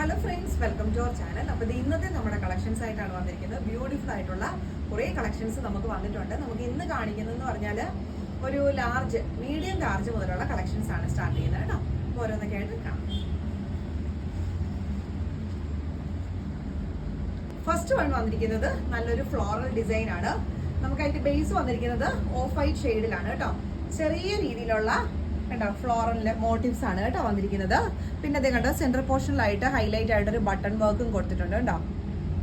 Hello friends, welcome to our channel. അപ്പോൾ ഇന്നത്തെ നമ്മുടെ കളക്ഷൻസ് ആയിട്ടാണ് വന്നിരിക്കുന്നത്. ബ്യൂട്ടിഫുൾ ആയിട്ടുള്ള കുറേ കളക്ഷൻസ് നമുക്ക് വന്നിട്ടുണ്ട്. നമുക്ക് ഇന്ന് കാണിക്കുന്നതെന്ന് പറഞ്ഞാൽ ഒരു ലാർജ്, മീഡിയം ലാർജ് മുതലുള്ള കളക്ഷൻസ് ആണ് സ്റ്റാർട്ട് ചെയ്യുന്നത് കേട്ടോ. ഓരോന്നൊക്കെ ആയിട്ട് കാണാം. ഫസ്റ്റ് വൺ വന്നിരിക്കുന്നത് നല്ലൊരു ഫ്ലോറൽ ഡിസൈൻ ആണ്. നമുക്കായിട്ട് ബേസ് വന്നിരിക്കുന്നത് ഓഫ് വൈറ്റ് ഷെയ്ഡിലാണ് കേട്ടോ. ചെറിയ രീതിയിലുള്ള കണ്ടോ ഫ്ലോറലിന്റെ മോട്ടീവ്സ് ആണ് കേട്ടോ വന്നിരിക്കുന്നത്. പിന്നെ അതേ കണ്ടോ സെൻട്രൽ പോർഷനിലായിട്ട് ഹൈലൈറ്റ് ആയിട്ട് ഒരു ബട്ടൺ വർക്കും കൊടുത്തിട്ടുണ്ട് കേട്ടോ.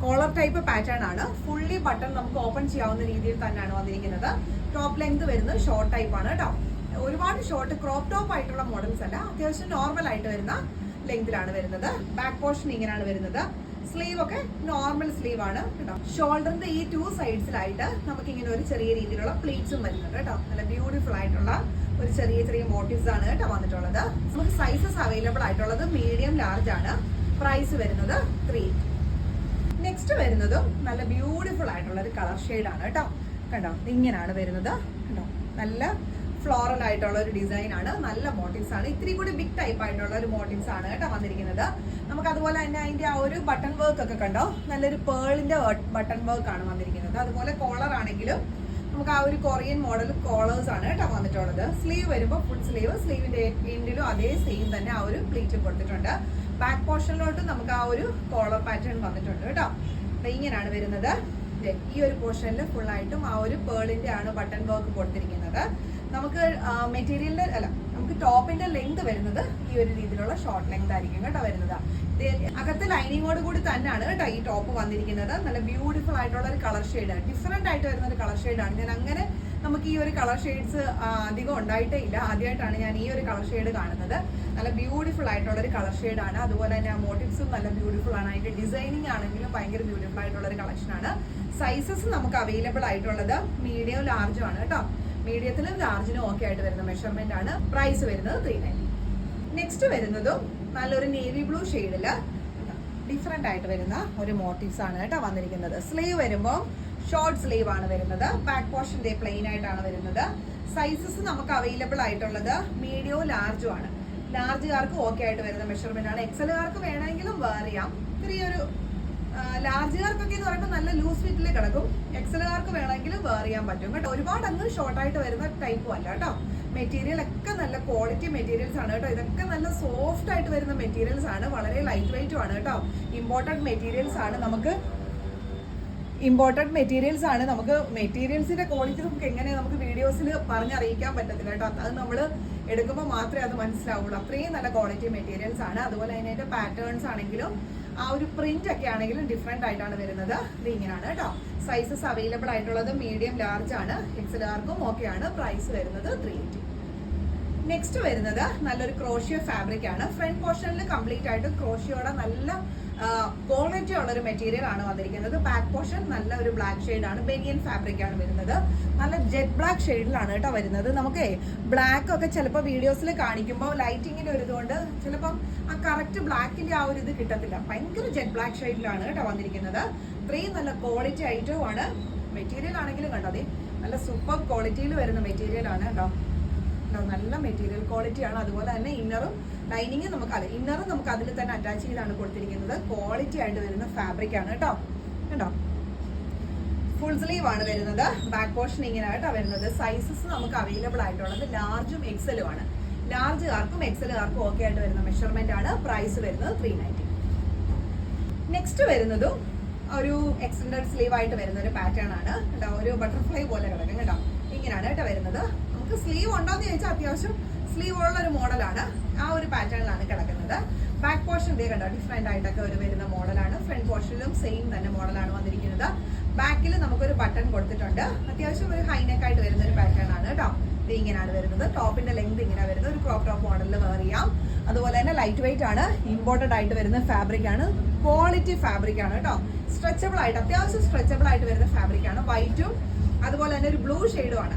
കോളർ ടൈപ്പ് പാറ്റേൺ ആണ്. ഫുള്ളി ബട്ടൺ നമുക്ക് ഓപ്പൺ ചെയ്യാവുന്ന രീതിയിൽ തന്നെയാണ് വന്നിരിക്കുന്നത്. ടോപ്പ് ലെങ്ത് വരുന്നത് ഷോർട്ട് ടൈപ്പ് ആണ് കേട്ടോ. ഒരുപാട് ഷോർട്ട് ക്രോപ്പ് ടോപ്പ് ആയിട്ടുള്ള മോഡൽസ് അല്ല, അത്യാവശ്യം നോർമൽ ആയിട്ട് വരുന്ന ലെങ്തിലാണ് വരുന്നത്. ബാക്ക് പോർഷൻ ഇങ്ങനെയാണ് വരുന്നത്. സ്ലീവ് ഒക്കെ നോർമൽ സ്ലീവ് ആണ് കേട്ടോ. ഷോൾഡറിന്റെ ഈ ടു സൈഡ്സിലായിട്ട് നമുക്ക് ഇങ്ങനെ ഒരു ചെറിയ രീതിയിലുള്ള പ്ലീറ്റ്സും വരുന്നുണ്ട് കേട്ടോ. നല്ല ബ്യൂട്ടിഫുൾ ആയിട്ടുള്ള ഒരു ചെറിയ ചെറിയ മോട്ടീവ്സ് ആണ് കേട്ടോ വന്നിട്ടുള്ളത്. നമുക്ക് സൈസസ് അവൈലബിൾ ആയിട്ടുള്ളത് മീഡിയം ലാർജ് ആണ്. പ്രൈസ് വരുന്നത് 3. നെക്സ്റ്റ് വരുന്നതും നല്ല ബ്യൂട്ടിഫുൾ ആയിട്ടുള്ള ഒരു കളർ ഷെയ്ഡ് ആണ് കേട്ടോ. കണ്ടോ ഇങ്ങനെയാണ് വരുന്നത്. കണ്ടോ നല്ല ഫ്ലോറൽ ആയിട്ടുള്ള ഒരു ഡിസൈൻ ആണ്. നല്ല മോട്ടീവ്സ് ആണ്. ഇത്തിരി കൂടി ബിഗ് ടൈപ്പ് ആയിട്ടുള്ള ഒരു മോട്ടീവ്സ് ആണ് കേട്ടോ വന്നിരിക്കുന്നത്. നമുക്ക് അതുപോലെ തന്നെ അതിന്റെ ആ ഒരു ബട്ടൺ വർക്ക് ഒക്കെ കണ്ടോ, നല്ലൊരു പേളിന്റെ ബട്ടൺ വർക്ക് ആണ് വന്നിരിക്കുന്നത്. അതുപോലെ കോളർ ആണെങ്കിലും നമുക്ക് ആ ഒരു കൊറിയൻ മോഡൽ കോളേഴ്സ് ആണ് കേട്ടോ വന്നിട്ടുള്ളത്. സ്ലീവ് വരുമ്പോൾ ഫുൾ സ്ലീവ്, സ്ലീവിന്റെ എൻഡിലും അതേ സെയിം തന്നെ ആ ഒരു പ്ലീറ്റ് കൊടുത്തിട്ടുണ്ട്. ബാക്ക് പോർഷനിലോട്ട് നമുക്ക് ആ ഒരു കോളർ പാറ്റേൺ വന്നിട്ടുണ്ട് കേട്ടോ. ഇങ്ങനെയാണ് വരുന്നത്. ഈ ഒരു പോർഷനിൽ ഫുൾ ആയിട്ടും ആ ഒരു പേളിന്റെ ആണ് ബട്ടൺ വർക്ക് കൊടുത്തിരിക്കുന്നത്. നമുക്ക് മെറ്റീരിയലിന്റെ അല്ല, നമുക്ക് ടോപ്പിന്റെ ലെങ്ത് വരുന്നത് ഈ ഒരു രീതിയിലുള്ള ഷോർട്ട് ലെങ്ത് ആയിരിക്കും കേട്ടോ വരുന്നത്. അകത്ത് ലൈനിങ്ങോട് കൂടി തന്നെയാണ് കേട്ടോ ഈ ടോപ്പ് വന്നിരിക്കുന്നത്. നല്ല ബ്യൂട്ടിഫുൾ ആയിട്ടുള്ള ഒരു കളർ ഷെയ്ഡ്, ഡിഫറെന്റ് ആയിട്ട് വരുന്ന ഒരു കളർ ഷെയ്ഡാണ്. ഞാൻ അങ്ങനെ നമുക്ക് ഈ ഒരു കളർ ഷെയ്ഡ്സ് അധികം ഉണ്ടായിട്ടേ ഇല്ല. ആദ്യമായിട്ടാണ് ഞാൻ ഈ ഒരു കളർ ഷെയ്ഡ് കാണുന്നത്. നല്ല ബ്യൂട്ടിഫുൾ ആയിട്ടുള്ള ഒരു കളർ ഷെയ്ഡാണ്. അതുപോലെ തന്നെ മോട്ടീവ്സും നല്ല ബ്യൂട്ടിഫുൾ ആണ്. അതിന്റെ ഡിസൈനിങ് ആണെങ്കിലും ഭയങ്കര ബ്യൂട്ടിഫുൾ ആയിട്ടുള്ള ഒരു കളക്ഷനാണ്. സൈസസ് നമുക്ക് അവൈലബിൾ ആയിട്ടുള്ളത് മീഡിയം ലാർജും ആണ് കേട്ടോ. മീഡിയത്തിലും ലാർജിനും ഓക്കെ ആയിട്ട് വരുന്ന മെഷർമെന്റ് ആണ്. പ്രൈസ് വരുന്നത് 390. നെക്സ്റ്റ് വരുന്നതും നല്ലൊരു നേവി ബ്ലൂ ഷെയ്ഡില് ഡിഫറെന്റ് ആയിട്ട് വരുന്ന ഒരു മോട്ടീവ്സ് ആണ് കേട്ടോ വന്നിരിക്കുന്നത്. സ്ലീവ് വരുമ്പോൾ ഷോർട്ട് സ്ലീവ് ആണ് വരുന്നത്. ബാക്ക് പോർഷൻ പ്ലെയിൻ ആയിട്ടാണ് വരുന്നത്. സൈസസ് നമുക്ക് അവൈലബിൾ ആയിട്ടുള്ളത് മീഡിയവും ലാർജും ആണ്. ലാർജുകാർക്ക് ഓക്കെ ആയിട്ട് വരുന്ന മെഷർമെന്റ് ആണ്. എക്സലുകാർക്ക് വേണമെങ്കിലും വേറെ ചെയ്യാം. ചെറിയൊരു ലാർജുകാർക്കൊക്കെ എന്ന് പറയുമ്പോൾ നല്ല ലൂസ് ഫിറ്റിൽ കിടക്കും. എക്സലുകാർക്ക് വേണമെങ്കിലും വേറെ ചെയ്യാൻ പറ്റും കേട്ടോ. ഒരുപാട് അങ്ങ് ഷോർട്ടായിട്ട് വരുന്ന ടൈപ്പും അല്ല കേട്ടോ. മെറ്റീരിയൽ ഒക്കെ നല്ല ക്വാളിറ്റി മെറ്റീരിയൽസ് ആണ് കേട്ടോ. ഇതൊക്കെ നല്ല സോഫ്റ്റ് ആയിട്ട് വരുന്ന മെറ്റീരിയൽസ് ആണ്. വളരെ ലൈറ്റ് വെയിറ്റും ആണ് കേട്ടോ. ഇമ്പോർട്ടഡ് മെറ്റീരിയൽസ് ആണ്. നമുക്ക് മെറ്റീരിയൽസിന്റെ ക്വാളിറ്റി നമുക്ക് എങ്ങനെ നമുക്ക് വീഡിയോസിൽ പറഞ്ഞറിയിക്കാൻ പറ്റത്തില്ല കേട്ടോ. അത് നമ്മൾ എടുക്കുമ്പോൾ മാത്രമേ അത് മനസ്സിലാവുള്ളൂ. അത്രയും നല്ല ക്വാളിറ്റി മെറ്റീരിയൽസ് ആണ്. അതുപോലെ അതിന്റെ പാറ്റേൺസ് ആണെങ്കിലും ആ ഒരു പ്രിന്റ് ഒക്കെ ആണെങ്കിലും ഡിഫറെന്റ് ആയിട്ടാണ് വരുന്നത്. ഇത് ഇങ്ങനെയാണ് കേട്ടോ. സൈസസ് അവൈലബിൾ ആയിട്ടുള്ളത് മീഡിയം ലാർജ് ആണ്. എക്സലുകാർക്കും ഓക്കെ ആണ്. പ്രൈസ് വരുന്നത് 380. നെക്സ്റ്റ് വരുന്നത് നല്ലൊരു ക്രോഷ്യോ ഫാബ്രിക് ആണ്. ഫ്രണ്ട് പോർഷനിൽ കംപ്ലീറ്റ് ആയിട്ട് ക്രോഷ്യോയുടെ നല്ല ക്വാളിറ്റി ഉള്ള ഒരു മെറ്റീരിയൽ ആണ് വന്നിരിക്കുന്നത്. ബാക്ക് പോർഷൻ നല്ല ഒരു ബ്ലാക്ക് ഷെയ്ഡ് ആണ്. ബെനിയൻ ഫാബ്രിക് ആണ് വരുന്നത്. നല്ല ജെറ്റ് ബ്ലാക്ക് ഷെയ്ഡിലാണ് കേട്ടോ വരുന്നത്. നമുക്ക് ബ്ലാക്ക് ഒക്കെ ചിലപ്പോൾ വീഡിയോസിൽ കാണിക്കുമ്പോൾ ലൈറ്റിങ്ങിന്റെ ഒരു ഇതുകൊണ്ട് ചിലപ്പം ആ കറക്റ്റ് ബ്ലാക്കിന്റെ ആ ഒരു ഇത് കിട്ടത്തില്ല. ഭയങ്കര ജെറ്റ് ബ്ലാക്ക് ഷെയ്ഡിലാണ് കേട്ടോ വന്നിരിക്കുന്നത്. ഇത്രയും നല്ല ക്വാളിറ്റി ഐറ്റവും ആണ്. മെറ്റീരിയൽ ആണെങ്കിലും കണ്ടോ, അതെ നല്ല സൂപ്പർ ക്വാളിറ്റിയിൽ വരുന്ന മെറ്റീരിയൽ ആണ് കേട്ടോ. നല്ല മെറ്റീരിയൽ ക്വാളിറ്റി ആണ്. അതുപോലെ തന്നെ ഇന്നറും ലൈനിങ് ഇന്നറും നമുക്ക് അതിൽ തന്നെ അറ്റാച്ച് ചെയ്താണ് കൊടുത്തിരിക്കുന്നത്. ക്വാളിറ്റി ആയിട്ട് വരുന്ന ഫാബ്രിക് ആണ് കേട്ടോ. കണ്ടോ ഫുൾ സ്ലീവ് ആണ് വരുന്നത്. ബാക്ക് പോർഷൻ ഇങ്ങനെ ആയിട്ടാ വരുന്നത്. സൈസസ് നമുക്ക് അവൈലബിൾ ആയിട്ടുള്ളത് ലാർജും എക്സലും ആണ്. ലാർജുകാർക്കും എക്സലുകാർക്കും ഓക്കെ ആയിട്ട് വരുന്ന മെഷർമെന്റ് ആണ്. പ്രൈസ് വരുന്നത് 390. നെക്സ്റ്റ് വരുന്നതും ഒരു എക്സ്റ്റൻഡഡ് സ്ലീവ് ആയിട്ട് വരുന്ന ഒരു പാറ്റേൺ ആണ് കേട്ടോ. ഒരു ബട്ടർഫ്ലൈ പോലെ കിടക്കും കേട്ടോ. ഇങ്ങനെയാണ് കേട്ടോ വരുന്നത്. നമുക്ക് സ്ലീവ് ഉണ്ടോന്ന് ചോദിച്ചാൽ അത്യാവശ്യം സ്ലീവ് ഉള്ള ഒരു മോഡലാണ്. ആ ഒരു പാറ്റേണിലാണ് കിടക്കുന്നത്. ബാക്ക് പോർഷൻ കണ്ടോ ഡിഫറെന്റ് ആയിട്ടൊക്കെ ഒരു വരുന്ന മോഡലാണ്. ഫ്രണ്ട് പോർഷനിലും സെയിം തന്നെ മോഡലാണ് വന്നിരിക്കുന്നത്. ബാക്കിൽ നമുക്കൊരു ബട്ടൺ കൊടുത്തിട്ടുണ്ട്. അത്യാവശ്യം ഒരു ഹൈനെക്ക് ആയിട്ട് വരുന്ന ഒരു പാറ്റേൺ ആണ് കേട്ടോ. ഇത് ഇങ്ങനെയാണ് വരുന്നത്. ടോപ്പിന്റെ ലെങ്ത് ഇങ്ങനെ വരുന്നത്. ഒരു ക്രോപ്പ് ടോപ്പ് മോഡലിൽ വേർ ചെയ്യാം. അതുപോലെ തന്നെ ലൈറ്റ് വെയിറ്റ് ആണ്. ഇമ്പോർട്ടഡ് ആയിട്ട് വരുന്ന ഫാബ്രിക് ആണ്. ക്വാളിറ്റി ഫാബ്രിക് ആണ് കേട്ടോ. സ്ട്രെച്ചബിൾ ആയിട്ട് അത്യാവശ്യം സ്ട്രെച്ചബിൾ ആയിട്ട് വരുന്ന ഫാബ്രിക് ആണ്. വൈറ്റും അതുപോലെ തന്നെ ഒരു ബ്ലൂ ഷെയ്ഡും ആണ്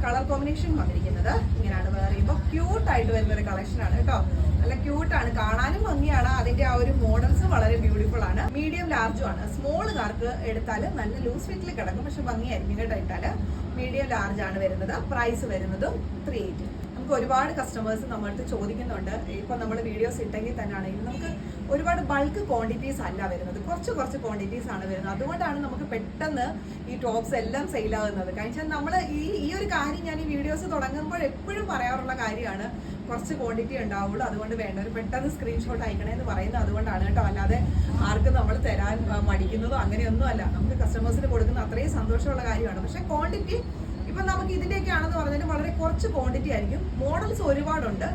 കളർ കോമ്പിനേഷൻ വന്നിരിക്കുന്നത്. ഇങ്ങനെയാണ് വേറെ ചെയ്യുമ്പോൾ ക്യൂട്ട് ആയിട്ട് വരുന്ന ഒരു കളക്ഷൻ ആണ് കേട്ടോ. നല്ല ക്യൂട്ടാണ്, കാണാനും ഭംഗിയാണ്. അതിന്റെ ആ ഒരു മോഡൽസ് വളരെ ബ്യൂട്ടിഫുൾ ആണ്. മീഡിയം ലാർജും ആണ്. സ്മോളുകാർക്ക് എടുത്താൽ നല്ല ലൂസ് ഫിറ്റിൽ കിടക്കും, പക്ഷെ ഭംഗിയായിരിക്കും കേട്ടോ ഇട്ടാല്. മീഡിയം ലാർജ് ആണ് വരുന്നത്. പ്രൈസ് വരുന്നതും 380. നമുക്ക് ഇപ്പൊ ഒരുപാട് കസ്റ്റമേഴ്സ് നമ്മളടുത്ത് ചോദിക്കുന്നുണ്ട്. ഇപ്പൊ നമ്മൾ വീഡിയോസ് ഇട്ടെങ്കിൽ തന്നെ ആണെങ്കിലും നമുക്ക് ഒരുപാട് ബൾക്ക് ക്വാണ്ടിറ്റീസ് അല്ല വരുന്നത്, കുറച്ച് ക്വാണ്ടിറ്റീസ് ആണ് വരുന്നത്. അതുകൊണ്ടാണ് നമുക്ക് പെട്ടെന്ന് ഈ ടോപ്സ് എല്ലാം സെയിൽ ആകുന്നത്. കാരണം നമ്മൾ ഈ ഒരു കാര്യം ഞാൻ ഈ വീഡിയോസ് തുടങ്ങുമ്പോൾ എപ്പോഴും പറയാറുള്ള കാര്യമാണ്, കുറച്ച് ക്വാണ്ടിറ്റി ഉണ്ടാവുള്ളൂ, അതുകൊണ്ട് വേണ്ടവർ പെട്ടെന്ന് സ്ക്രീൻഷോട്ട് അയക്കണേ എന്ന് പറയുന്നത് അതുകൊണ്ടാണ് കേട്ടോ. അല്ലാതെ ആർക്കും നമ്മൾ തരാൻ മടിക്കുന്നതോ അങ്ങനെയൊന്നും അല്ല. നമുക്ക് കസ്റ്റമേഴ്സിന് കൊടുക്കുന്ന അത്രയും സന്തോഷമുള്ള കാര്യമാണ്. പക്ഷെ ക്വാണ്ടിറ്റി ഇപ്പൊ നമുക്ക് ഇതിന്റെയൊക്കെ ആണെന്ന് പറഞ്ഞാൽ വളരെ കുറച്ച് ക്വാണ്ടിറ്റി ആയിരിക്കും. മോഡൽസ് ഒരുപാടുണ്ട്,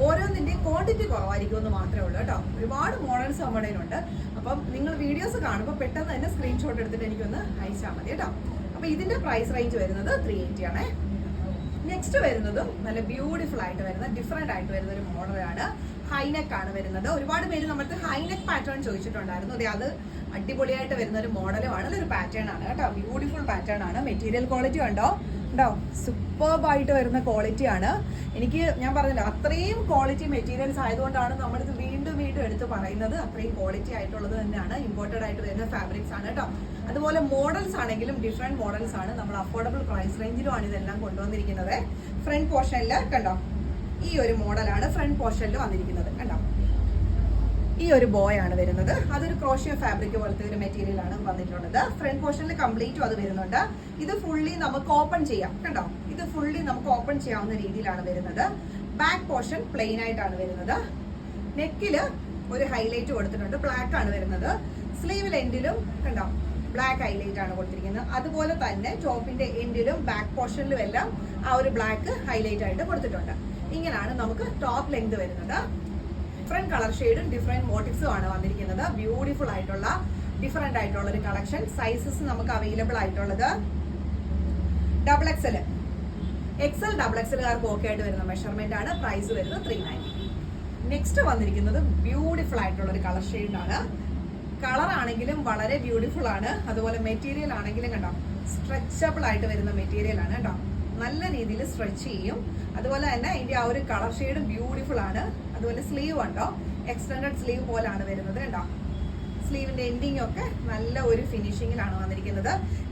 ഓരോന്നിന്റെയും ക്വാണ്ടിറ്റി കുറവായിരിക്കും എന്ന് മാത്രമേ ഉള്ളൂ കേട്ടോ. ഒരുപാട് മോഡൽസ് നമ്മുടെ കയ്യിലുണ്ട്. അപ്പം നിങ്ങൾ വീഡിയോസ് കാണുമ്പോൾ പെട്ടെന്ന് തന്നെ സ്ക്രീൻഷോട്ട് എടുത്തിട്ട് എനിക്കൊന്ന് അയച്ചാൽ മതി കേട്ടോ. അപ്പൊ ഇതിന്റെ പ്രൈസ് റേഞ്ച് വരുന്നത് 380 ആണേ. നെക്സ്റ്റ് വരുന്നതും നല്ല ബ്യൂട്ടിഫുൾ ആയിട്ട് വരുന്ന ഡിഫറെന്റ് ആയിട്ട് വരുന്ന ഒരു മോഡലാണ്. ഹൈനെക്ക് ആണ് വരുന്നത്. ഒരുപാട് പേര് നമ്മൾക്ക് ഹൈനെക്ക് പാറ്റേൺ ചോദിച്ചിട്ടുണ്ടായിരുന്നു. അതെ, അത് അടിപൊളിയായിട്ട് വരുന്ന ഒരു മോഡലുമാണ്, ഒരു പാറ്റേൺ ആണ് കേട്ടോ. ബ്യൂട്ടിഫുൾ പാറ്റേൺ ആണ്. മെറ്റീരിയൽ ക്വാളിറ്റി ഉണ്ടോ സൂപ്പർബായിട്ട് വരുന്ന ക്വാളിറ്റി ആണ്. എനിക്ക് ഞാൻ പറഞ്ഞല്ലോ, അത്രയും ക്വാളിറ്റി മെറ്റീരിയൽസ് ആയതുകൊണ്ടാണ് നമ്മളിത് വീണ്ടും എടുത്ത് പറയുന്നത്. അത്രയും ക്വാളിറ്റി ആയിട്ടുള്ളത് തന്നെയാണ്. ഇമ്പോർട്ടഡ് ആയിട്ട് വരുന്ന ഫാബ്രിക്സ് ആണ് കേട്ടോ. അതുപോലെ മോഡൽസ് ആണെങ്കിലും ഡിഫറെന്റ് മോഡൽസ് ആണ്. നമ്മൾ അഫോർഡബിൾ പ്രൈസ് റേഞ്ചിലുമാണ് ഇതെല്ലാം കൊണ്ടുവന്നിരിക്കുന്നത്. ഫ്രണ്ട് പോർഷനിൽ കണ്ടോ, ഈ ഒരു മോഡലാണ് ഫ്രണ്ട് പോർഷനിൽ വന്നിരിക്കുന്നത്. കണ്ടോ, ഈ ഒരു ബോയ് ആണ് വരുന്നത്. അതൊരു ക്രോഷ്യ ഫാബ്രിക് പോലത്തെ ഒരു മെറ്റീരിയൽ ആണ് വന്നിട്ടുള്ളത്. ഫ്രണ്ട് പോർഷനിൽ കംപ്ലീറ്റും അത് വരുന്നുണ്ട്. ഇത് ഫുള്ളി നമുക്ക് ഓപ്പൺ ചെയ്യാം. കണ്ടോ, ഇത് ഫുള്ളി നമുക്ക് ഓപ്പൺ ചെയ്യാവുന്ന രീതിയിലാണ് വരുന്നത്. ബാക്ക് പോർഷൻ പ്ലെയിൻ ആയിട്ടാണ് വരുന്നത്. നെക്കില് ഒരു ഹൈലൈറ്റ് കൊടുത്തിട്ടുണ്ട്, ബ്ലാക്ക് ആണ് വരുന്നത്. സ്ലീവിൽ എൻഡിലും കണ്ടോ ബ്ലാക്ക് ഹൈലൈറ്റ് ആണ് കൊടുത്തിരിക്കുന്നത്. അതുപോലെ തന്നെ ടോപ്പിന്റെ എൻഡിലും ബാക്ക് പോർഷനിലും എല്ലാം ആ ഒരു ബ്ലാക്ക് ഹൈലൈറ്റ് ആയിട്ട് കൊടുത്തിട്ടുണ്ട്. ഇങ്ങനെയാണ് നമുക്ക് ടോപ്പ് ലെങ്ത് വരുന്നത്. ഡിഫറെന്റ് കളർ ഷെയ്ഡും ഡിഫറെന്റ് മോട്ടീവ്സും ആണ് വന്നിരിക്കുന്നത്. ബ്യൂട്ടിഫുൾ ആയിട്ടുള്ള ഡിഫറെന്റ് ആയിട്ടുള്ള ഒരു കളക്ഷൻ. സൈസസ് നമുക്ക് അവൈലബിൾ ആയിട്ടുള്ളത് XXL, XL, XXLകാർക്ക് ഓക്കെ ആയിട്ട് വരുന്ന മെഷർമെന്റ് ആണ്. പ്രൈസ് വരുന്നത് 390. നെക്സ്റ്റ് വന്നിരിക്കുന്നത് ബ്യൂട്ടിഫുൾ ആയിട്ടുള്ള ഒരു കളർ ഷെയ്ഡാണ്. കളർ ആണെങ്കിലും വളരെ ബ്യൂട്ടിഫുൾ ആണ്. അതുപോലെ മെറ്റീരിയൽ ആണെങ്കിലും കണ്ടോ സ്ട്രെച്ചബിൾ ആയിട്ട് വരുന്ന മെറ്റീരിയൽ ആണ് കേട്ടോ. നല്ല രീതിയിൽ സ്ട്രെച്ച് ചെയ്യും. അതുപോലെ തന്നെ അതിന്റെ ആ ഒരു കളർ ഷെയ്ഡ് ബ്യൂട്ടിഫുൾ ആണ്. അതുപോലെ സ്ലീവ് ഉണ്ടോ, എക്സ്റ്റൻഡഡ് സ്ലീവ് പോലാണ് വരുന്നത് കേട്ടോ. സ്ലീവിന്റെ എൻഡിങ് ഒക്കെ നല്ല ഒരു ഫിനിഷിങ്ങിലാണ് വന്നിരിക്കുന്നത്.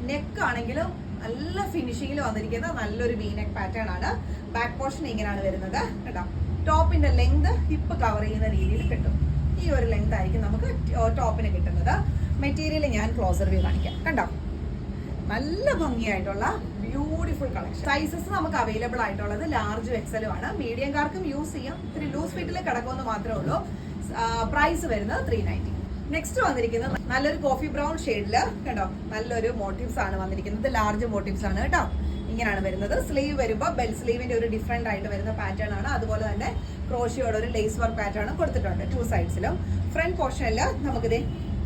നെക്ക് ആണെങ്കിലും നല്ല ഫിനിഷിങ്ങിൽ വന്നിരിക്കുന്ന നല്ലൊരു വി നെക്ക് പാറ്റേൺ ആണ്. ബാക്ക് പോർഷൻ ഇങ്ങനെയാണ് വരുന്നത് കേട്ടോ. ടോപ്പിന്റെ ലെങ്ത് ഹിപ്പ് കവർ ചെയ്യുന്ന രീതിയിൽ കിട്ടും. ഈ ഒരു ലെങ്ത് ആയിരിക്കും നമുക്ക് ടോപ്പിന് കിട്ടുന്നത്. മെറ്റീരിയൽ ഞാൻ ക്ലോസർ വ്യൂ കാണിക്കാം. കണ്ടോ, നല്ല ഭംഗിയായിട്ടുള്ള ബ്യൂട്ടിഫുൾ കളക്ഷൻ. സൈസസ് നമുക്ക് അവൈലബിൾ ആയിട്ടുള്ളത് ലാർജും എക്സലും ആണ്. മീഡിയംകാർക്കും യൂസ് ചെയ്യാം. ഇത്തിരി ലൂസ് ഫിറ്റിൽ കിടക്കുമെന്ന് മാത്രമേ ഉള്ളൂ. പ്രൈസ് വരുന്നത് 390. നെക്സ്റ്റ് വന്നിരിക്കുന്നത് നല്ലൊരു കോഫി ബ്രൗൺ ഷെയ്ഡില് കണ്ടോ, നല്ലൊരു മോട്ടീവ്സ് ആണ് വന്നിരിക്കുന്നത്. ലാർജ് മോട്ടീവ്സ് ആണ് കേട്ടോ. ഇങ്ങനെയാണ് വരുന്നത്. സ്ലീവ് വരുമ്പോൾ ബെൽ സ്ലീവിന്റെ ഒരു ഡിഫറെന്റ് ആയിട്ട് വരുന്ന പാറ്റേൺ ആണ്. അതുപോലെ തന്നെ ക്രോഷിയോടെ ഒരു ലേസ് വർക്ക് പാറ്റേൺ കൊടുത്തിട്ടുണ്ട് 2 സൈഡ്സിലും. ഫ്രണ്ട് പോർഷനിൽ നമുക്കിത്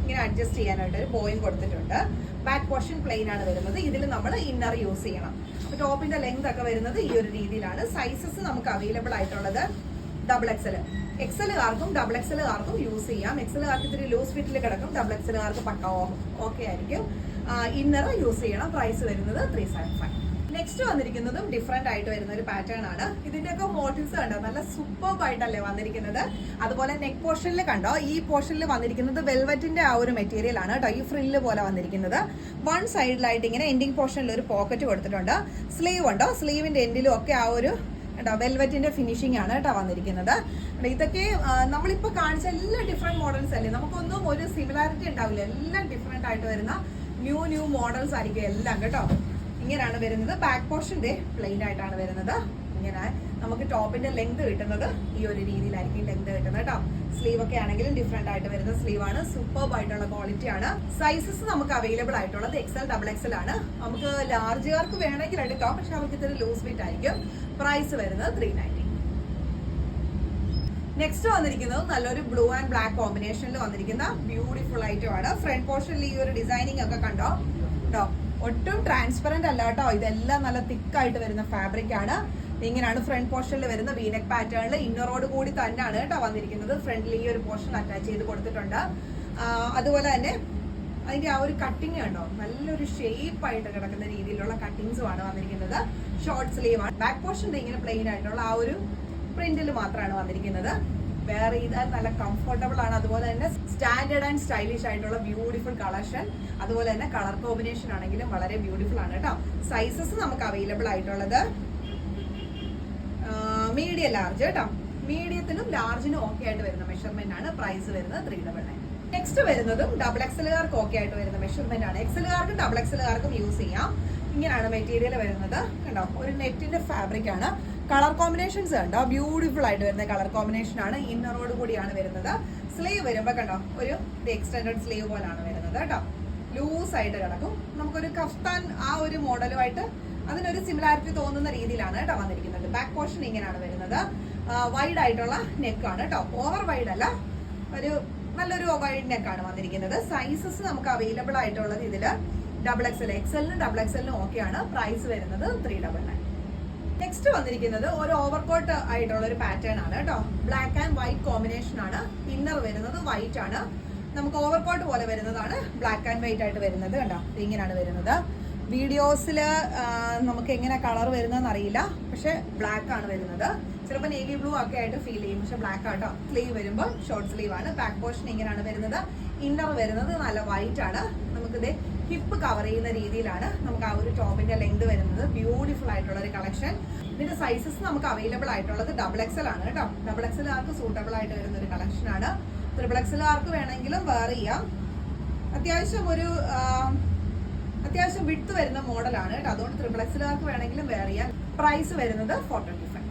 ഇങ്ങനെ അഡ്ജസ്റ്റ് ചെയ്യാനായിട്ട് ഒരു ബോയും കൊടുത്തിട്ടുണ്ട്. ബാക്ക് പോർഷൻ പ്ലെയിൻ ആണ് വരുന്നത്. ഇതിൽ നമ്മൾ ഇന്നർ യൂസ് ചെയ്യണം. അപ്പൊ ടോപ്പിന്റെ ലെങ്ത് ഒക്കെ വരുന്നത് ഈ ഒരു രീതിയിലാണ്. സൈസസ് നമുക്ക് അവൈലബിൾ ആയിട്ടുള്ളത് XXL, XLകാർക്കും XXLകാർക്കും യൂസ് ചെയ്യാം. XLകാർക്ക് ഇത്തിരി ലൂസ് ഫിറ്റിൽ കിടക്കും. XXLകാർക്ക് പക്ക ഓക്കെ ആയിരിക്കും. ഇന്നർ യൂസ് ചെയ്യണം. പ്രൈസ് വരുന്നത് 375. നെക്സ്റ്റ് വന്നിരിക്കുന്നതും ഡിഫറെന്റ് ആയിട്ട് വരുന്ന ഒരു പാറ്റേൺ ആണ്. ഇതിന്റെയൊക്കെ മോട്ടീവ്സ് കണ്ടോ നല്ല സൂപ്പർബ് ആയിട്ടല്ലേ വന്നിരിക്കുന്നത്. അതുപോലെ നെക്ക് പോർഷനിൽ കണ്ടോ, ഈ പോർഷനിൽ വന്നിരിക്കുന്നത് വെൽവെറ്റിന്റെ ആ ഒരു മെറ്റീരിയൽ ആണ് കേട്ടോ. ഈ ഫ്രില്ല് പോലെ വന്നിരിക്കുന്നത്. വൺ സൈഡിലായിട്ട് ഇങ്ങനെ എൻഡിങ് പോർഷനിൽ ഒരു പോക്കറ്റ് കൊടുത്തിട്ടുണ്ട്. സ്ലീവ് ഉണ്ടോ, സ്ലീവിന്റെ എൻഡിലും ഒക്കെ ആ ഒരു വെൽവെറ്റിന്റെ ഫിനിഷിംഗ് ആണ് കേട്ടോ വന്നിരിക്കുന്നത്. ഇതൊക്കെ നമ്മളിപ്പോ കാണിച്ച എല്ലാ ഡിഫറെന്റ് മോഡൽസ് അല്ലേ, നമുക്കൊന്നും ഒരു സിമിലാരിറ്റി ഉണ്ടാവില്ല. എല്ലാം ഡിഫറെന്റ് ആയിട്ട് വരുന്ന ന്യൂ മോഡൽസ് ആയിരിക്കും എല്ലാം കേട്ടോ. ഇങ്ങനെയാണ് വരുന്നത്. ബാക്ക് പോർഷന്റെ പ്ലെയിൻ ആയിട്ടാണ് വരുന്നത്. ഇങ്ങനെ നമുക്ക് ടോപ്പിന്റെ ലെങ്ത് കിട്ടുന്നത് ഈ ഒരു രീതിയിലായിരിക്കും ലെങ്ത് കിട്ടുന്നത് കേട്ടോ. സ്ലീവ് ഒക്കെ ആണെങ്കിലും ഡിഫറെന്റ് ആയിട്ട് വരുന്ന സ്ലീവ് ആണ്. സൂപ്പർബ് ആയിട്ടുള്ള ക്വാളിറ്റി ആണ്. സൈസസ് നമുക്ക് അവൈലബിൾ ആയിട്ടുള്ളത് XL, XXL ആണ്. നമുക്ക് ലാർജുകാർക്ക് വേണമെങ്കിൽ എടുക്കാം, പക്ഷെ അവർക്ക് ഇത്തിരി ലൂസ് ഫിറ്റ് ആയിരിക്കും. പ്രൈസ് വരുന്നത് 390. നെക്സ്റ്റ് വന്നിരിക്കുന്നത് നല്ലൊരു ബ്ലൂ ആൻഡ് ബ്ലാക്ക് കോമ്പിനേഷനിൽ വന്നിരിക്കുന്ന ബ്യൂട്ടിഫുൾ ഐറ്റം ആണ്. ഫ്രണ്ട് പോർഷനിൽ ഈ ഒരു ഡിസൈനിങ് ഒക്കെ കണ്ടോ കേട്ടോ. ഒട്ടും ട്രാൻസ്പെറന്റ് അല്ല കേട്ടോ. ഇതെല്ലാം നല്ല തിക്കായിട്ട് വരുന്ന ഫാബ്രിക് ആണ്. ഇങ്ങനെയാണ് ഫ്രണ്ട് പോർഷനിൽ വരുന്ന വീനെക്ക് പാറ്റേണിൽ ഇന്നറോട് കൂടി തന്നെയാണ് കേട്ടോ വന്നിരിക്കുന്നത്. ഫ്രണ്ടിൽ ഈ ഒരു പോർഷൻ അറ്റാച്ച് ചെയ്ത് കൊടുത്തിട്ടുണ്ട്. അതുപോലെ തന്നെ അതിന്റെ ആ ഒരു കട്ടിങ് കണ്ടോ, നല്ലൊരു ഷേപ്പ് ആയിട്ട് കിടക്കുന്ന രീതിയിലുള്ള കട്ടിങ്സും ആണ് വന്നിരിക്കുന്നത്. ഷോർട്ട് സ്ലീവ് ആണ്. ബാക്ക് പോർഷന്റെ ഇങ്ങനെ പ്ലെയിൻ ആയിട്ടുള്ള ആ ഒരു പ്രിന്റിൽ മാത്രമാണ് വന്നിരിക്കുന്നത്. വേറെ ചെയ്താൽ നല്ല കംഫർട്ടബിൾ ആണ്. അതുപോലെ തന്നെ സ്റ്റാൻഡേർഡ് ആൻഡ് സ്റ്റൈലിഷ് ആയിട്ടുള്ള ബ്യൂട്ടിഫുൾ കളക്ഷൻ. അതുപോലെ തന്നെ കളർ കോമ്പിനേഷൻ ആണെങ്കിലും വളരെ ബ്യൂട്ടിഫുൾ ആണ് കേട്ടോ. സൈസസ് നമുക്ക് അവൈലബിൾ ആയിട്ടുള്ളത് മീഡിയം ലാർജ് കേട്ടോ. മീഡിയത്തിനും ലാർജിനും ഓക്കെ ആയിട്ട് വരുന്ന മെഷർമെന്റ് ആണ്. പ്രൈസ് വരുന്നത് 399. നെക്സ്റ്റ് വരുന്നതും ഡബിൾ എക്സലുകാർക്ക് ഓക്കെ ആയിട്ട് വരുന്ന മെഷർമെന്റ് ആണ്. എക്സലുകാർക്കും ഡബിൾ എക്സലുകാർക്കും യൂസ് ചെയ്യാം. ഇങ്ങനെയാണ് മെറ്റീരിയൽ വരുന്നത് കണ്ടോ. ഒരു നെറ്റിന്റെ ഫാബ്രിക് ആണ്. കളർ കോമ്പിനേഷൻസ് കണ്ടോ, ബ്യൂട്ടിഫുൾ ആയിട്ട് വരുന്ന കളർ കോമ്പിനേഷൻ ആണ്. ഇന്നറോട് കൂടിയാണ് വരുന്നത്. സ്ലീവ് വരുമ്പോ കണ്ടോ ഒരു എക്സ്റ്റൻഡഡ് സ്ലീവ് പോലാണ് വരുന്നത് കേട്ടോ. ലൂസ് ആയിട്ട് കിടക്കും. നമുക്കൊരു കഫ്താൻ ആ ഒരു മോഡലുമായിട്ട് അതിനൊരു സിമിലാരിറ്റി തോന്നുന്ന രീതിയിലാണ് കേട്ടോ വന്നിരിക്കുന്നത്. ബാക്ക് പോർഷൻ ഇങ്ങനെയാണ് വരുന്നത്. വൈഡ് ആയിട്ടുള്ള നെക്കാണ് കേട്ടോ. ഓവർ വൈഡ് അല്ല, ഒരു നല്ലൊരു വൈഡ് നെക്കാണ് വന്നിരിക്കുന്നത്. സൈസസ് നമുക്ക് അവൈലബിൾ ആയിട്ടുള്ളത് ഇതില് ഡബിൾ എക്സൽ, എക്സലിനും ഡബിൾ എക്സലിനും ഓക്കെയാണ്. പ്രൈസ് വരുന്നത് 399. നെക്സ്റ്റ് വന്നിരിക്കുന്നത് ഒരു ഓവർകോട്ട് ആയിട്ടുള്ള ഒരു പാറ്റേൺ ആണ് കേട്ടോ. ബ്ലാക്ക് ആൻഡ് വൈറ്റ് കോമ്പിനേഷൻ ആണ്. ഇന്നർ വരുന്നത് വൈറ്റ് ആണ്. നമുക്ക് ഓവർകോട്ട് പോലെ വരുന്നതാണ് ബ്ലാക്ക് ആൻഡ് വൈറ്റ് ആയിട്ട് വരുന്നത് കണ്ടോ. ഇങ്ങനെയാണ് വരുന്നത്. വീഡിയോസിൽ നമുക്ക് എങ്ങനെ കളർ വരുന്നതെന്ന് അറിയില്ല, പക്ഷെ ബ്ലാക്ക് ആണ് വരുന്നത്. ചിലപ്പോൾ നേവി ബ്ലൂ ഒക്കെ ആയിട്ട് ഫീൽ ചെയ്യും, പക്ഷെ ബ്ലാക്ക് ആട്ടോ. സ്ലീവ് വരുമ്പോൾ ഷോർട്ട് സ്ലീവ് ആണ്. ബാക്ക് പോർഷൻ ഇങ്ങനെയാണ് വരുന്നത്. ഇന്നർ വരുന്നത് നല്ല വൈറ്റ് ആണ്. നമുക്കിത് ഹിപ്പ് കവർ ചെയ്യുന്ന രീതിയിലാണ് നമുക്ക് ആ ഒരു ടോപ്പിന്റെ ലെങ്ത് വരുന്നത്. ബ്യൂട്ടിഫുൾ ആയിട്ടുള്ള ഒരു കളക്ഷൻ. ഇതിന്റെ സൈസസ് നമുക്ക് അവൈലബിൾ ആയിട്ടുള്ളത് ഡബിൾ എക്സൽ ആണ് കേട്ടോ. ഡബിൾ എക്സൽ ആർക്ക് സൂട്ടബിൾ ആയിട്ട് വരുന്ന ഒരു കളക്ഷൻ ആണ്. ട്രിപ്പിൾ എക്സൽ ആർക്ക് വേണമെങ്കിലും വെയർ ചെയ്യാം. അത്യാവശ്യം വിട്ട് വരുന്ന മോഡലാണ് കേട്ടോ. അതുകൊണ്ട് ട്രിപ്പിൾ എക്സൽ ആർക്ക് വേണമെങ്കിലും വെയർ ചെയ്യാം. പ്രൈസ് വരുന്നത് 425.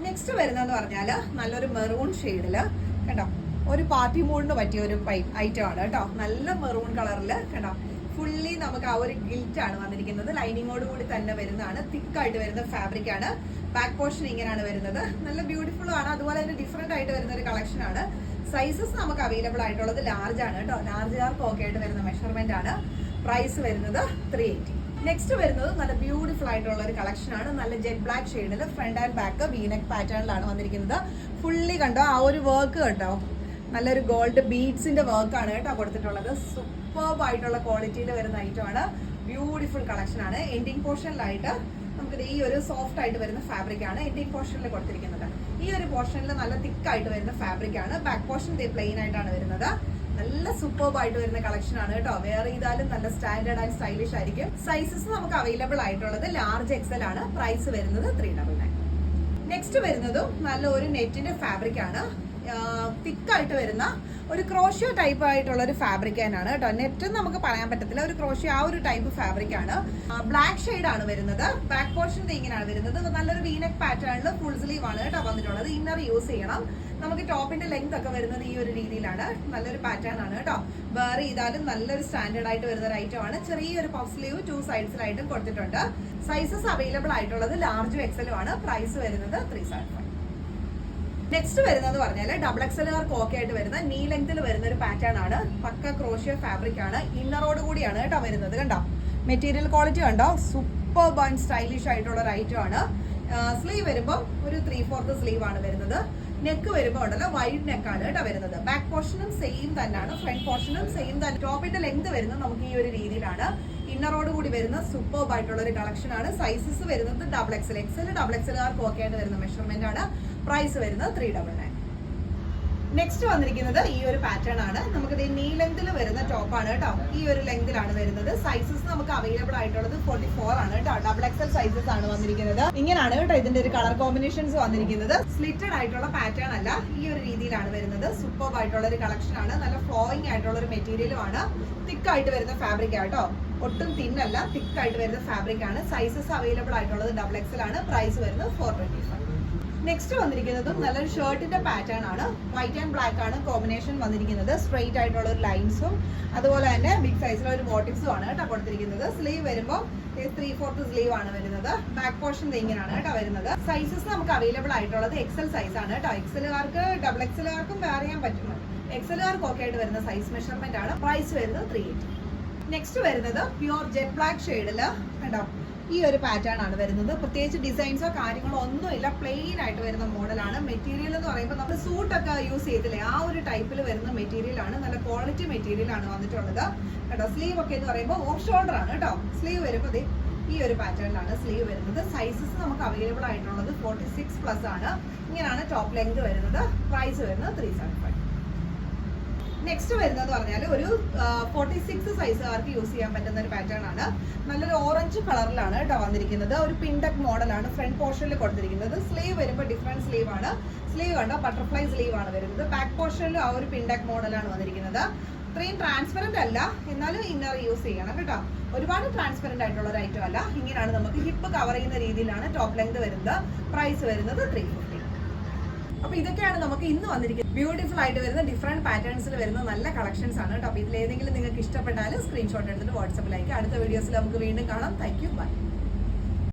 നെക്സ്റ്റ് വരുന്നതെന്ന് പറഞ്ഞാൽ നല്ലൊരു മെറൂൺ ഷെയ്ഡില് കേട്ടോ. ഒരു പാർട്ടി മൂഡിന് പറ്റിയ ഒരു ഐറ്റം ആണ് കേട്ടോ. നല്ല മെറൂൺ കളറില് കേട്ടോ. ഫുള്ളി നമുക്ക് ആ ഒരു ഗിൽറ്റ് ആണ് വന്നിരിക്കുന്നത്. ലൈനിങ്ങോട് കൂടി തന്നെ വരുന്നതാണ്. തിക്കായിട്ട് വരുന്ന ഫാബ്രിക് ആണ്. ബാക്ക് പോർഷൻ ഇങ്ങനെയാണ് വരുന്നത്. നല്ല ബ്യൂട്ടിഫുൾ ആണ്. അതുപോലെ തന്നെ ഡിഫറെന്റ് ആയിട്ട് വരുന്ന ഒരു കളക്ഷൻ ആണ്. സൈസസ് നമുക്ക് അവൈലബിൾ ആയിട്ടുള്ളത് ലാർജ് ആണ് കേട്ടോ. ലാർജുകാർക്ക് ഓക്കെ ആയിട്ട് വരുന്ന മെഷർമെന്റ് ആണ്. പ്രൈസ് വരുന്നത് 380. നെക്സ്റ്റ് വരുന്നത് നല്ല ബ്യൂട്ടിഫുൾ ആയിട്ടുള്ള ഒരു കളക്ഷൻ ആണ്. നല്ല ജെറ്റ് ബ്ലാക്ക് ഷെയ്ഡിൽ ഫ്രണ്ട് ആൻഡ് ബാക്ക് വീനെക്ക് പാറ്റേണിലാണ് വന്നിരിക്കുന്നത്. ഫുള്ളി കണ്ടോ ആ ഒരു വർക്ക് കേട്ടോ. നല്ലൊരു ഗോൾഡ് ബീഡ്സിന്റെ വർക്കാണ് കേട്ടോ കൊടുത്തിട്ടുള്ളത്. സൂപ്പർബ് ആയിട്ടുള്ള ക്വാളിറ്റിയിൽ വരുന്ന ഐറ്റം ആണ്. ബ്യൂട്ടിഫുൾ കളക്ഷൻ ആണ്. എൻഡിങ് പോർഷനിലായിട്ട് നമുക്കിത് ഈ ഒരു സോഫ്റ്റ് ആയിട്ട് വരുന്ന ഫാബ്രിക് ആണ് എൻഡിങ് പോർഷനിൽ കൊടുത്തിരിക്കുന്നത്. ഈ ഒരു പോർഷനിൽ നല്ല തിക്കായിട്ട് വരുന്ന ഫാബ്രിക് ആണ്. ബാക്ക് പോർഷൻ പ്ലെയിൻ ആയിട്ടാണ് വരുന്നത്. നല്ല സൂപ്പർബ് ആയിട്ട് വരുന്ന കളക്ഷൻ ആണ് കേട്ടോ. വെയർ ചെയ്താലും നല്ല സ്റ്റാൻഡേർഡ് ആൻഡ് സ്റ്റൈലിഷ് ആയിരിക്കും. സൈസസ് നമുക്ക് അവൈലബിൾ ആയിട്ടുള്ളത് ലാർജ് എക്സൽ ആണ്. പ്രൈസ് വരുന്നത് 399. നെക്സ്റ്റ് വരുന്നതും നല്ല ഒരു നെറ്റിന്റെ ഫാബ്രിക് ആണ്. തിക്കായിട്ട് വരുന്ന ഒരു ക്രോഷ്യോ ടൈപ്പ് ആയിട്ടുള്ള ഒരു ഫാബ്രിക് തന്നെയാണ് കേട്ടോ. നെറ്റ് നമുക്ക് പറയാൻ പറ്റത്തില്ല. ഒരു ക്രോഷ്യോ ആ ഒരു ടൈപ്പ് ഫാബ്രിക് ആണ്. ബ്ലാക്ക് ഷെയ്ഡ് ആണ് വരുന്നത്. ബാക്ക് പോർഷൻ ഇങ്ങനെയാണ് വരുന്നത്. നല്ലൊരു വീനെക്ക് പാറ്റേണിൽ ഫുൾ സ്ലീവ് ആണ് കേട്ടോ വന്നിട്ടുള്ളത്. ഇന്നർ യൂസ് ചെയ്യണം. നമുക്ക് ടോപ്പിന്റെ ലെങ്ത് ഒക്കെ വരുന്നത് ഈ ഒരു രീതിയിലാണ്. നല്ലൊരു പാറ്റേൺ ആണ് കേട്ടോ. വെയർ ചെയ്താലും നല്ലൊരു സ്റ്റാൻഡേർഡ് ആയിട്ട് വരുന്ന ഒരു ഐറ്റം ആണ്. ചെറിയൊരു പഫ് സ്ലീവ് 2 സൈഡ്സിലായിട്ടും കൊടുത്തിട്ടുണ്ട്. സൈസസ് അവൈലബിൾ ആയിട്ടുള്ളത് ലാർജും എക്സലും ആണ്. പ്രൈസ് വരുന്നത് 375. നെക്സ്റ്റ് വരുന്നത് പറഞ്ഞാൽ ഡബിൾ എക്സലുകാർക്ക് ഓക്കെ ആയിട്ട് വരുന്ന നീ ലെങ്തിൽ വരുന്ന ഒരു പാറ്റേൺ ആണ്. പക്ക ക്രോഷ്യോ ഫാബ്രിക് ആണ്. ഇന്നറോട് കൂടിയാണ് കേട്ടോ വരുന്നത്. കണ്ടോ മെറ്റീരിയൽ ക്വാളിറ്റി കണ്ടോ. സൂപ്പർ ആൻഡ് സ്റ്റൈലിഷ് ആയിട്ടുള്ള ഒരു ഐറ്റം ആണ്. സ്ലീവ് വരുമ്പോൾ ഒരു 3/4 സ്ലീവ് ആണ് വരുന്നത്. നെക്ക് വരുമ്പോൾ ഉണ്ടല്ലോ വൈഡ് നെക്കാണ് കേട്ടോ വരുന്നത്. ബാക്ക് പോർഷനും സെയിം തന്നെയാണ്. ഫ്രണ്ട് പോർഷനും സെയിം തന്നെ. ടോപ്പിന്റെ ലെങ്ത് വരുന്നത് നമുക്ക് ഈ ഒരു രീതിയിലാണ്. ഇന്നറോട് കൂടി വരുന്ന സൂപ്പർബ് ആയിട്ടുള്ള ഒരു കളക്ഷൻ ആണ്. സൈസസ് വരുന്നത് ഡബിൾ എക്സൽ. ഡബിൾ എക്സലുകാർക്ക് ഓക്കെ ആയിട്ട് വരുന്ന മെഷർമെന്റ് ആണ്. പ്രൈസ് വരുന്നത് 399. നെക്സ്റ്റ് വന്നിരിക്കുന്നത് ഈ ഒരു പാറ്റേൺ ആണ്. നമുക്കിത് നീ ലെങ്തിൽ വരുന്ന ടോപ്പാണ് കേട്ടോ. ഈ ഒരു ലെങ്തിലാണ് വരുന്നത്. സൈസസ് നമുക്ക് അവൈലബിൾ ആയിട്ടുള്ളത് 44 ആണ് കേട്ടോ. ഡബിൾ എക്സൽ സൈസസ് ആണ് വന്നിരിക്കുന്നത്. ഇങ്ങനെയാണ് കേട്ടോ ഇതിന്റെ ഒരു കളർ കോമ്പിനേഷൻസ് വന്നിരിക്കുന്നത്. സ്ലിറ്റഡ് ആയിട്ടുള്ള പാറ്റേൺ അല്ല, ഈ ഒരു രീതിയിലാണ് വരുന്നത്. സൂപ്പർബ് ആയിട്ടുള്ള ഒരു കളക്ഷൻ ആണ്. നല്ല ഫ്ലോയിങ് ആയിട്ടുള്ള ഒരു മെറ്റീരിയലും ആണ്. തിക്കായിട്ട് വരുന്ന ഫാബ്രിക് ആട്ടോ. ഒട്ടും തിന്നല്ല, തിക്കായിട്ട് വരുന്ന ഫാബ്രിക് ആണ്. സൈസസ് അവൈലബിൾ ആയിട്ടുള്ളത് ഡബിൾ എക്സൽ ആണ്. പ്രൈസ് വരുന്നത് 425. നെക്സ്റ്റ് വന്നിരിക്കുന്നതും നല്ലൊരു ഷർട്ടിന്റെ പാറ്റേൺ ആണ്. വൈറ്റ് ആൻഡ് ബ്ലാക്ക് ആണ് കോമ്പിനേഷൻ വന്നിരിക്കുന്നത്. സ്ട്രെയിറ്റ് ആയിട്ടുള്ള ഒരു ലൈൻസും അതുപോലെ തന്നെ ബിഗ് സൈസിലുള്ള ഒരു മോട്ടീവ്സും ആണ് കേട്ടോ കൊടുത്തിരിക്കുന്നത്. സ്ലീവ് വരുമ്പോൾ 3/4 സ്ലീവ് ആണ് വരുന്നത്. ബാക്ക് പോർഷൻ ഇങ്ങനെയാണ് കേട്ടോ വരുന്നത്. സൈസസ് നമുക്ക് അവൈലബിൾ ആയിട്ടുള്ളത് എക്സൽ സൈസ് ആണ് കേട്ടോ. എക്സലുകാർക്ക് ഡബിൾ എക്സലുകാർക്കും വെയർ ചെയ്യാൻ പറ്റും. എക്സലുകാർക്ക് ഒക്കെ ആയിട്ട് വരുന്ന സൈസ് മെഷർമെന്റ് ആണ്. പ്രൈസ് വരുന്നത് 380. നെക്സ്റ്റ് വരുന്നത് പ്യുവർ ജെറ്റ് ബ്ലാക്ക് ഷെയ്ഡില് കണ്ടോ ഈ ഒരു പാറ്റേൺ ആണ് വരുന്നത്. പ്രത്യേകിച്ച് ഡിസൈൻസോ കാര്യങ്ങളോ ഒന്നുമില്ല. പ്ലെയിൻ ആയിട്ട് വരുന്ന മോഡലാണ്. മെറ്റീരിയൽ എന്ന് പറയുമ്പോൾ നമ്മൾ സൂട്ടൊക്കെ യൂസ് ചെയ്തില്ലേ ആ ഒരു ടൈപ്പിൽ വരുന്ന മെറ്റീരിയൽ ആണ്. നല്ല ക്വാളിറ്റി മെറ്റീരിയൽ ആണ് വന്നിട്ടുള്ളത് കേട്ടോ. സ്ലീവ് ഒക്കെ എന്ന് പറയുമ്പോൾ ഓഫ് ഷോൾഡർ ആണ് കേട്ടോ. സ്ലീവ് വരുമ്പോൾ ഈ ഒരു പാറ്റേണിലാണ് സ്ലീവ് വരുന്നത്. സൈസസ് നമുക്ക് അവൈലബിൾ ആയിട്ടുള്ളത് 46+ ആണ്. ഇങ്ങനെയാണ് ടോപ്പ് ലെങ്ത് വരുന്നത്. പ്രൈസ് വരുന്നത് 375. നെക്സ്റ്റ് വരുന്നത് പറഞ്ഞാൽ ഒരു 46 സൈസുകാർക്ക് യൂസ് ചെയ്യാൻ പറ്റുന്ന ഒരു പാറ്റേൺ ആണ്. നല്ലൊരു ഓറഞ്ച് കളറിലാണ് കേട്ടോ വന്നിരിക്കുന്നത്. ഒരു പിൻഡക് മോഡലാണ് ഫ്രണ്ട് പോർഷനിൽ കൊടുത്തിരിക്കുന്നത്. സ്ലീവ് വരുമ്പോൾ ഡിഫറെന്റ് സ്ലീവ് ആണ്. സ്ലീവ് കണ്ടോ ബട്ടർഫ്ലൈ സ്ലീവ് ആണ് വരുന്നത്. ബാക്ക് പോർഷനിലും ആ ഒരു പിൻഡക് മോഡലാണ് വന്നിരിക്കുന്നത്. ഇത്രയും ട്രാൻസ്പെറന്റ് അല്ല, എന്നാലും ഇന്നർ യൂസ് ചെയ്യണം കേട്ടോ. ഒരുപാട് ട്രാൻസ്പെറന്റ് ആയിട്ടുള്ള ഒരു ഐറ്റം അല്ല. ഇങ്ങനെയാണ് നമുക്ക് ഹിപ്പ് കവർ ചെയ്യുന്ന രീതിയിലാണ് ടോപ്പ് ലെങ്ത് വരുന്നത്. പ്രൈസ് വരുന്നത് 350. അപ്പൊ ഇതൊക്കെയാണ് നമുക്ക് ഇന്ന് വന്നിരിക്കുന്നത്. ബ്യൂട്ടിഫുൾ ആയിട്ട് വരുന്ന ഡിഫറെന്റ് പാറ്റേൺസിൽ വരുന്ന നല്ല കളക്ഷൻസ് ആണ് കേട്ടോ. അപ്പൊ ഇതിലേതെങ്കിലും നിങ്ങൾക്ക് ഇഷ്ടപ്പെട്ടാൽ സ്ക്രീൻഷോട്ട് എടുത്തിട്ട് വാട്സപ്പിലേക്ക്. അടുത്ത വീഡിയോസിൽ നമുക്ക് വീണ്ടും കാണാം. Thank you, by.